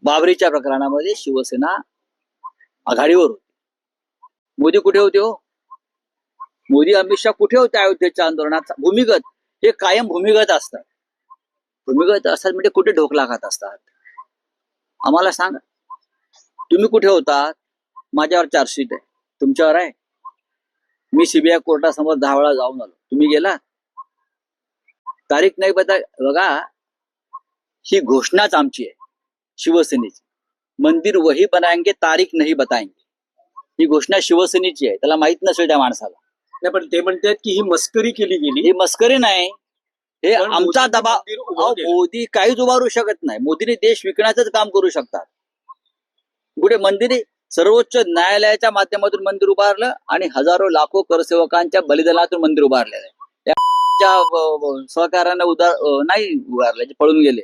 बाबरीच्या प्रकरणामध्ये शिवसेना आघाडीवर होती. मोदी कुठे होते हो? मोदी अमित शहा कुठे होते अयोध्येच्या आंदोलनात? भूमिगत. हे कायम भूमिगत असतात. भूमिगत असतात म्हणजे कुठे ढोकला खात असतात? आम्हाला सांगा, तुम्ही कुठे होतात? माझ्यावर चार्जशीट आहे, तुमच्यावर आहे. मी सीबीआय कोर्टासमोर 10 वेळा जाऊन आलो, तुम्ही गेला? तारीख नाही बघा, ही घोषणाच आमची आहे शिवसेनेची. मंदिर वही बनाएंगे, तारीख नाही बताएंगे. ही घोषणा शिवसेनेची आहे. त्याला माहित नसेल त्या माणसाला. नाही, पण ते म्हणतात की ही मस्करी केली गेली. ही मस्करी नाही, हे पण आमचा मोदींनी दबाव. मंदिर उभं केलं. मोदी काहीच उभारू शकत नाही. मोदीने देश विकण्याचंच काम करू शकतात. कुठे मंदिरे? सर्वोच्च न्यायालयाच्या माध्यमातून मंदिर उभारलं आणि हजारो लाखो करसेवकांच्या बलिदानातून मंदिर उभारलेलं आहे. सहकार्यानं नाही उभारलं, पळून गेले.